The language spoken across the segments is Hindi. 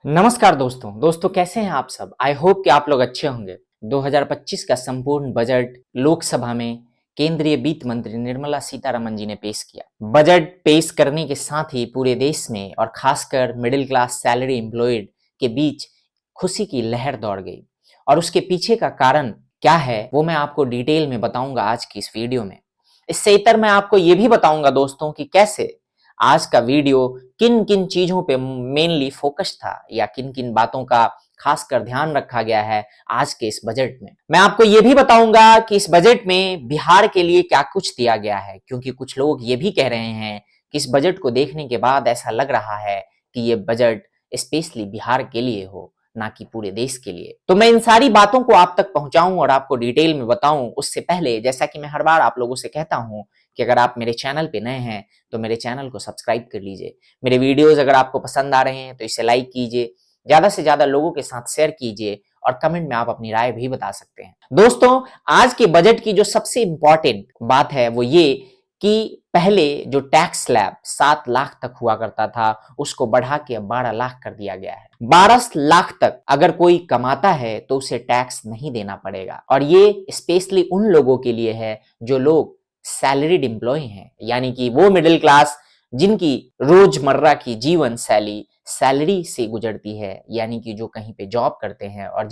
नमस्कार दोस्तों कैसे हैं आप सब। आई होप कि आप लोग अच्छे होंगे। 2025 का संपूर्ण बजट लोकसभा में केंद्रीय वित्त मंत्री निर्मला सीतारमन जी ने पेश किया। बजट पेश करने के साथ ही पूरे देश में और खासकर मिडिल क्लास सैलरी एम्प्लॉयड के बीच खुशी की लहर दौड़ गई और उसके पीछे का कारण क्या है वो मैं आपको डिटेल में बताऊंगा आज की इस वीडियो में। इससे इतर मैं आपको ये भी बताऊंगा दोस्तों कि कैसे आज का वीडियो किन किन चीजों पे मेनली फोकस था या किन किन बातों का खासकर ध्यान रखा गया है आज के इस बजट में। मैं आपको ये भी बताऊंगा कि इस बजट में बिहार के लिए क्या कुछ दिया गया है, क्योंकि कुछ लोग ये भी कह रहे हैं कि इस बजट को देखने के बाद ऐसा लग रहा है कि ये बजट स्पेशली बिहार के लिए हो, ना कि पूरे देश के लिए। तो मैं इन सारी बातों को आप तक पहुंचाऊं और आपको डिटेल में बताऊं उससे पहले, जैसा कि मैं हर बार आप लोगों से कहता हूं कि अगर आप मेरे चैनल पे नए हैं तो मेरे चैनल को सब्सक्राइब कर लीजिए। मेरे वीडियोस अगर आपको पसंद आ रहे हैं तो इसे लाइक कीजिए, ज्यादा से ज्यादा लोगों के साथ शेयर कीजिए और कमेंट में आप अपनी राय भी बता सकते हैं। दोस्तों, आज के बजट की जो सबसे इंपॉर्टेंट बात है वो ये कि पहले जो टैक्स स्लैब 7 लाख तक हुआ करता था उसको बढ़ा के अब 12 लाख कर दिया गया है। 12 लाख तक अगर कोई कमाता है तो उसे टैक्स नहीं देना पड़ेगा और ये स्पेशली उन लोगों के लिए है जो लोग सैलरीड एम्प्लॉय हैं, यानी कि वो मिडिल क्लास जिनकी रोजमर्रा की जीवन शैली सैलरी से गुजरती है, यानी कि जो कहीं पे जॉब करते हैं और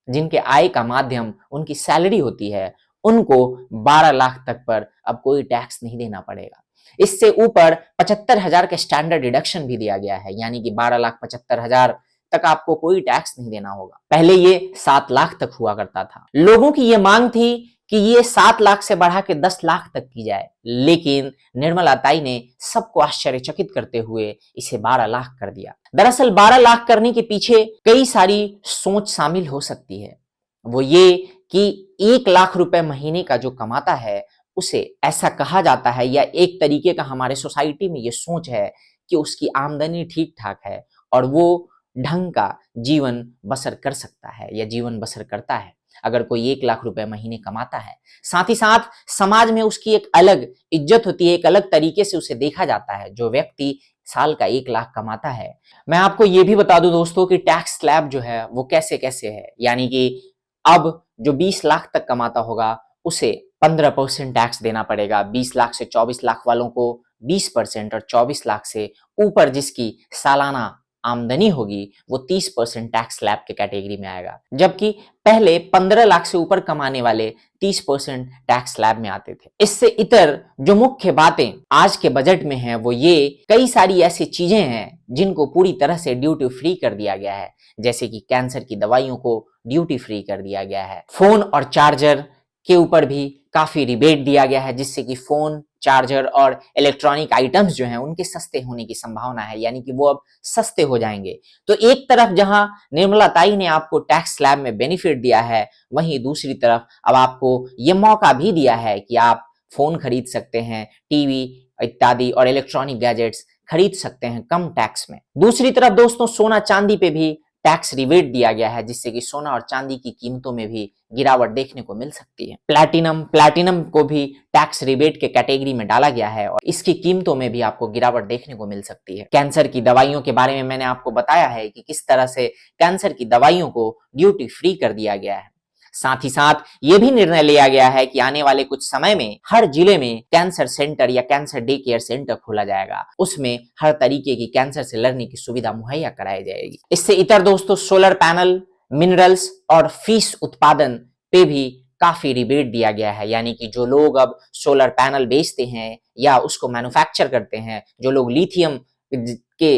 जिनके आय का माध्यम उनकी सैलरी होती है, उनको 12 लाख तक पर अब कोई टैक्स नहीं देना पड़ेगा। इससे ऊपर 75,000 का स्टैंडर्ड डिडक्शन भी दिया गया है, यानी कि 12,75,000 तक आपको कोई टैक्स नहीं देना होगा। पहले ये 7 लाख तक हुआ करता था। लोगों की ये मांग थी कि ये 7 लाख से बढ़ा के 10 लाख तक की जाए, लेकिन निर्मला ताई ने सबको आश्चर्यचकित करते हुए इसे 12 लाख कर दिया। दरअसल 12 लाख करने के पीछे कई सारी सोच शामिल हो सकती है। वो ये कि 1 लाख रुपए महीने का जो कमाता है उसे, ऐसा कहा जाता है या एक तरीके का हमारे सोसाइटी में ये सोच है कि उसकी आमदनी ठीक ठाक है और वो ढंग का जीवन बसर कर सकता है या जीवन बसर करता है अगर कोई 1 लाख रुपए महीने कमाता है। साथ ही साथ समाज में उसकी एक अलग इज्जत होती है, एक अलग तरीके से उसे देखा जाता है जो व्यक्ति साल का 1 लाख कमाता है। मैं आपको ये भी बता दूं दोस्तों कि टैक्स स्लैब जो है वो कैसे कैसे है, यानी कि अब जो 20 लाख तक कमाता होगा उसे 15% टैक्स देना पड़ेगा। 20 लाख से 24 लाख वालों को 20% और 24 लाख से ऊपर जिसकी सालाना आमदनी होगी वो 30% टैक्स स्लैब के कैटेगरी में आएगा, जबकि पहले 15 लाख से ऊपर कमाने वाले 30% टैक्स स्लैब में आते थे। इससे इतर जो मुख्य बातें आज के बजट में हैं वो ये कई सारी ऐसी चीजें हैं जिनको पूरी तरह से ड्यूटी फ्री कर दिया गया है, जैसे कि कैंसर की दवाइयों को ड्यूटी फ्री कर दिया गया है। फोन और चार्जर के ऊपर भी काफी रिबेट दिया गया है, जिससे कि फोन, चार्जर और इलेक्ट्रॉनिक आइटम्स जो हैं उनके सस्ते होने की संभावना है, यानी कि वो अब सस्ते हो जाएंगे। तो एक तरफ जहां निर्मला ताई ने आपको टैक्स स्लैब में बेनिफिट दिया है, वहीं दूसरी तरफ अब आपको ये मौका भी दिया है कि आप फोन खरीद सकते हैं, टीवी इत्यादि और इलेक्ट्रॉनिक गैजेट्स खरीद सकते हैं कम टैक्स में। दूसरी तरफ दोस्तों सोना चांदी पे भी टैक्स रिबेट दिया गया है, जिससे कि सोना और चांदी की कीमतों में भी गिरावट देखने को मिल सकती है। प्लैटिनम को भी टैक्स रिबेट के कैटेगरी में डाला गया है और इसकी कीमतों में भी आपको गिरावट देखने को मिल सकती है। कैंसर की दवाइयों के बारे में मैंने आपको बताया है कि किस तरह से कैंसर की दवाइयों को ड्यूटी फ्री कर दिया गया है। साथ ही साथ ये भी निर्णय लिया गया है कि आने वाले कुछ समय में हर जिले में कैंसर सेंटर या कैंसर डे केयर सेंटर खोला जाएगा, उसमें हर तरीके की कैंसर से लड़ने की सुविधा मुहैया कराई जाएगी। इससे इतर दोस्तों सोलर पैनल, मिनरल्स और फिश उत्पादन पे भी काफी रिबेट दिया गया है, यानी कि जो लोग अब सोलर पैनल बेचते हैं या उसको मैन्युफैक्चर करते हैं, जो लोग लिथियम के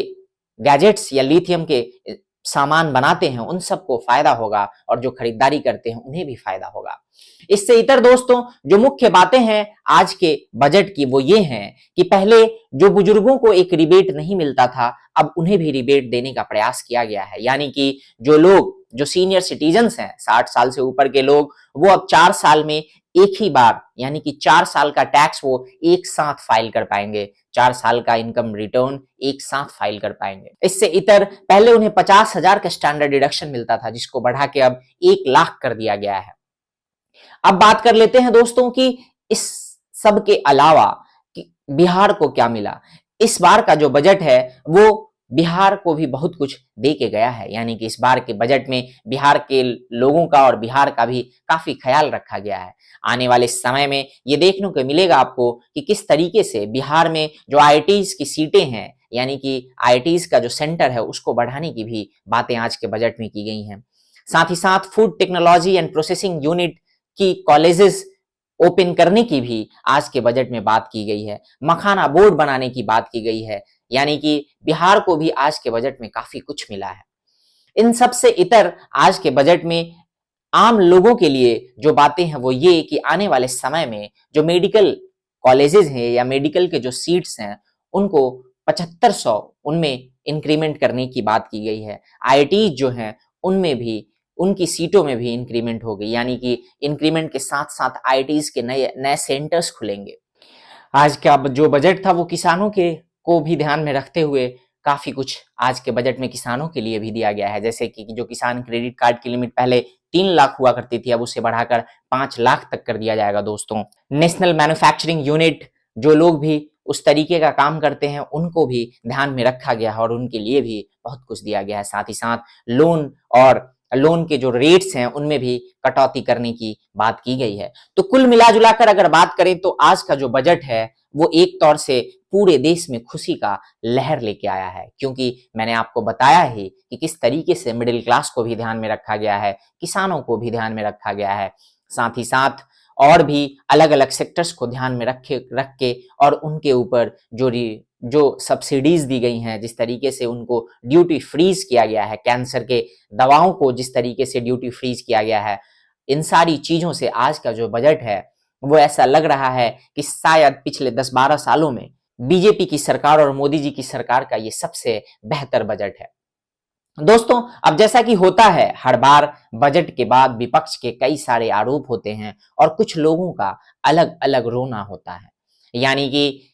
गैजेट्स या लिथियम के सामान बनाते हैं उन सबको फायदा होगा और जो खरीदारी करते हैं उन्हें भी फायदा होगा। इससे इतर दोस्तों जो मुख्य बातें हैं आज के बजट की वो ये हैं कि पहले जो बुजुर्गों को एक रिबेट नहीं मिलता था अब उन्हें भी रिबेट देने का प्रयास किया गया है, यानी कि जो लोग जो सीनियर सिटीजन्स हैं 60 साल से ऊपर के लोग, वो अब 4 साल में एक ही बार यानी कि 4 साल का टैक्स वो एक साथ फाइल कर पाएंगे, 4 साल का इनकम रिटर्न एक साथ फाइल कर पाएंगे। इससे इतर पहले उन्हें 50,000 का स्टैंडर्ड डिडक्शन मिलता था जिसको बढ़ा के अब 1 लाख कर दिया गया है। अब बात कर लेते हैं दोस्तों कि इस सब के अलावा कि बिहार को क्या मिला। इस बार का जो बजट है वो बिहार को भी बहुत कुछ दे के गया है, यानी कि इस बार के बजट में बिहार के लोगों का और बिहार का भी काफी ख्याल रखा गया है। आने वाले समय में ये देखने को मिलेगा आपको कि किस तरीके से बिहार में जो आईआईटीज की सीटें हैं, यानी कि आईआईटीज का जो सेंटर है उसको बढ़ाने की भी बातें आज के बजट में की गई हैं। साथ ही साथ food technology and processing unit की कॉलेजेस ओपन करने की भी आज के बजट में बात की गई है। मखाना बोर्ड बनाने की बात की गई है, यानी कि बिहार को भी आज के बजट में काफी कुछ मिला है। इन सब से इतर आज के बजट में आम लोगों के लिए जो बातें हैं वो ये कि आने वाले समय में जो मेडिकल कॉलेजेस हैं या मेडिकल के जो सीट्स हैं उनको 7500 उनमें इंक्रीमेंट करने की बात की गई है। आईआईटी जो हैं उनमें भी उनकी सीटों में भी इंक्रीमेंट हो गई, यानी कि इंक्रीमेंट के साथ साथ आईआईटीज के नए नए सेंटर्स खुलेंगे। आज का जो बजट था वो किसानों के को भी ध्यान में रखते हुए काफी कुछ आज के बजट में किसानों के लिए भी दिया गया है, जैसे कि जो किसान क्रेडिट कार्ड की लिमिट पहले 3 लाख हुआ करती थी, अब उसे बढ़ाकर 5 लाख तक कर दिया जाएगा दोस्तों। नेशनल मैन्युफैक्चरिंग यूनिट, जो लोग भी उस तरीके का काम करते हैं उनको भी ध्यान में रखा गया है और उनके लिए भी बहुत कुछ दिया गया है। साथ ही साथ लोन के जो रेट्स हैं उनमें भी कटौती करने की बात की गई है। तो कुल मिला जुलाकर अगर बात करें तो आज का जो बजट है वो एक तौर से पूरे देश में खुशी का लहर लेके आया है, क्योंकि मैंने आपको बताया ही कि किस तरीके से मिडिल क्लास को भी ध्यान में रखा गया है, किसानों को भी ध्यान में रखा गया है, साथ ही साथ और भी अलग अलग सेक्टर्स को ध्यान में रख के और उनके ऊपर जो सब्सिडीज दी गई हैं, जिस तरीके से उनको ड्यूटी फ्रीज किया गया है, कैंसर के दवाओं को जिस तरीके से ड्यूटी फ्रीज किया गया है, इन सारी चीजों से आज का जो बजट है वो ऐसा लग रहा है कि शायद पिछले 10-12 सालों में बीजेपी की सरकार और मोदी जी की सरकार का ये सबसे बेहतर बजट है। दोस्तों, अब जैसा कि होता है हर बार बजट के बाद विपक्ष के कई सारे आरोप होते हैं और कुछ लोगों का अलग अलग रोना होता है, यानी कि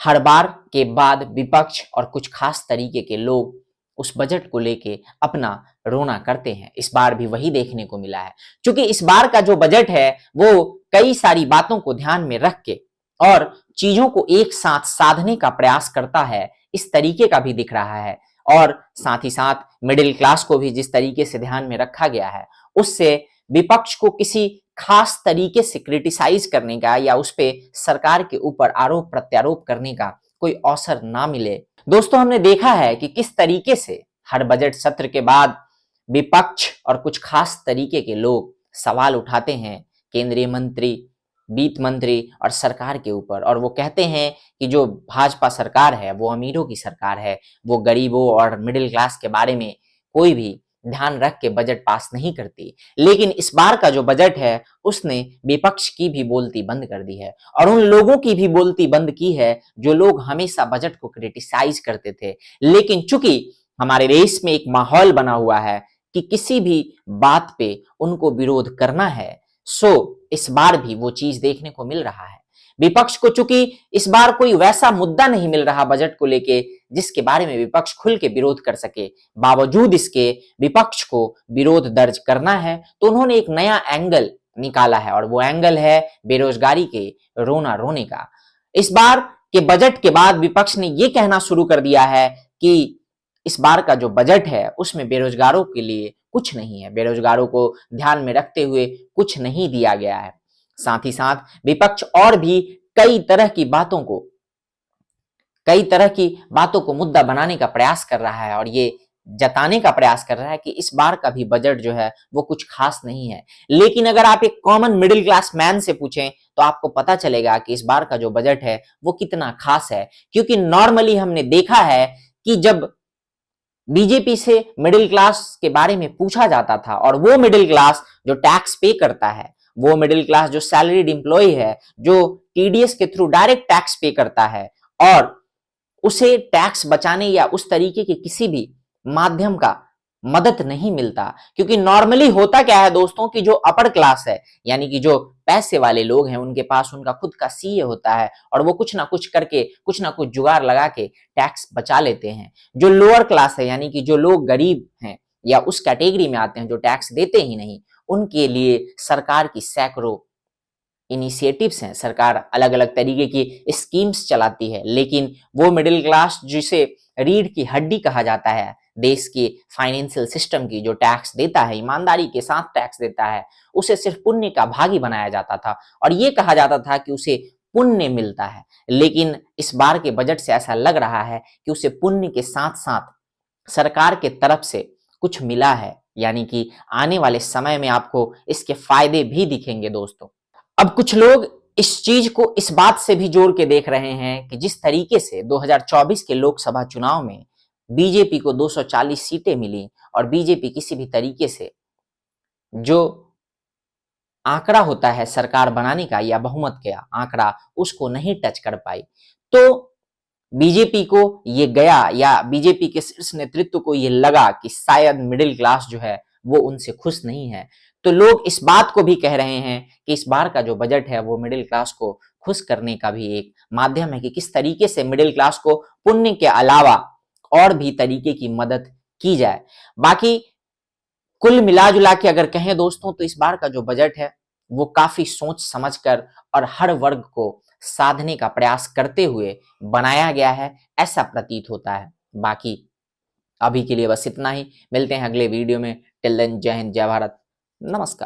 हर बार के बाद विपक्ष और कुछ खास तरीके के लोग उस बजट को लेके अपना रोना करते हैं। इस बार भी वही देखने को मिला है, क्योंकि इस बार का जो बजट है वो कई सारी बातों को ध्यान में रख के और चीजों को एक साथ साधने का प्रयास करता है, इस तरीके का भी दिख रहा है। और साथ ही साथ मिडिल क्लास को भी जिस तरीके से ध्यान में रखा गया है उससे विपक्ष को किसी खास तरीके से क्रिटिसाइज करने का या उस पे सरकार के ऊपर आरोप प्रत्यारोप करने का कोई अवसर ना मिले। दोस्तों, हमने देखा है कि किस तरीके से हर बजट सत्र के बाद विपक्ष और कुछ खास तरीके के लोग सवाल उठाते हैं केंद्रीय मंत्री, वित्त मंत्री और सरकार के ऊपर, और वो कहते हैं कि जो भाजपा सरकार है वो अमीरों की सरकार है, वो गरीबों और मिडिल क्लास के बारे में कोई भी ध्यान रख के बजट पास नहीं करती। लेकिन इस बार का जो बजट है उसने विपक्ष की भी बोलती बंद कर दी है और उन लोगों की भी बोलती बंद की है जो लोग हमेशा बजट को क्रिटिसाइज करते थे। लेकिन चूंकि हमारे देश में एक माहौल बना हुआ है कि किसी भी बात पे उनको विरोध करना है, सो इस बार भी वो चीज देखने को मिल रहा है। विपक्ष को चूंकि इस बार कोई वैसा मुद्दा नहीं मिल रहा बजट को लेके जिसके बारे में विपक्ष खुल के विरोध कर सके, बावजूद इसके विपक्ष को विरोध दर्ज करना है तो उन्होंने एक नया एंगल निकाला है और वो एंगल है बेरोजगारी के रोना रोने का। इस बार के बजट के बाद विपक्ष ने ये कहना शुरू कर दिया है कि इस बार का जो बजट है उसमें बेरोजगारों के लिए कुछ नहीं है, बेरोजगारों को ध्यान में रखते हुए कुछ नहीं दिया गया है। साथ ही साथ विपक्ष और भी कई तरह की बातों को मुद्दा बनाने का प्रयास कर रहा है और ये जताने का प्रयास कर रहा है कि इस बार का भी बजट जो है वो कुछ खास नहीं है। लेकिन अगर आप एक कॉमन मिडिल क्लास मैन से पूछें तो आपको पता चलेगा कि इस बार का जो बजट है वो कितना खास है, क्योंकि नॉर्मली हमने देखा है कि जब बीजेपी से मिडिल क्लास के बारे में पूछा जाता था और वो मिडिल क्लास जो टैक्स पे करता है, वो मिडिल क्लास जो सैलरीड एम्प्लॉय है, जो टीडीएस के थ्रू डायरेक्ट टैक्स पे करता है और उसे टैक्स बचाने या उस तरीके के किसी भी माध्यम का मदद नहीं मिलता। क्योंकि नॉर्मली होता क्या है दोस्तों कि जो अपर क्लास है, यानी कि जो पैसे वाले लोग हैं, उनके पास उनका खुद का सीए होता है और वो कुछ ना कुछ करके कुछ ना कुछ जुगाड़ लगा के टैक्स बचा लेते हैं। जो लोअर क्लास है, यानी कि जो लोग गरीब हैं या उस कैटेगरी में आते हैं जो टैक्स देते ही नहीं, उनके लिए सरकार की सैकड़ों इनिशिएटिव्स हैं, सरकार अलग अलग तरीके की स्कीम्स चलाती है, लेकिन वो मिडिल क्लास जिसे रीढ़ की हड्डी कहा जाता है देश के फाइनेंशियल सिस्टम की, जो टैक्स देता है, ईमानदारी के साथ टैक्स देता है, उसे सिर्फ पुण्य का भागी बनाया जाता था और ये कहा जाता था कि उसे पुण्य मिलता है। लेकिन इस बार के बजट से ऐसा लग रहा है कि उसे पुण्य के साथ साथ सरकार के तरफ से कुछ मिला है, यानी कि आने वाले समय में आपको इसके फायदे भी दिखेंगे दोस्तों। अब कुछ लोग इस चीज को इस बात से भी जोड़ के देख रहे हैं कि जिस तरीके से 2024 के लोकसभा चुनाव में बीजेपी को 240 सीटें मिली और बीजेपी किसी भी तरीके से जो आंकड़ा होता है सरकार बनाने का या बहुमत का आंकड़ा, उसको नहीं टच कर पाई, तो बीजेपी को ये गया या बीजेपी के शीर्ष नेतृत्व को ये लगा कि शायद मिडिल क्लास जो है वो उनसे खुश नहीं है। तो लोग इस बात को भी कह रहे हैं कि इस बार का जो बजट है वो मिडिल क्लास को खुश करने का भी एक माध्यम है कि किस तरीके से मिडिल क्लास को पुण्य के अलावा और भी तरीके की मदद की जाए। बाकी कुल मिला जुला के अगर कहें दोस्तों तो इस बार का जो बजट है वो काफी सोच समझकर और हर वर्ग को साधने का प्रयास करते हुए बनाया गया है, ऐसा प्रतीत होता है। बाकी अभी के लिए बस इतना ही, मिलते हैं अगले वीडियो में। टिल देन जय हिंद, जय भारत, नमस्कार।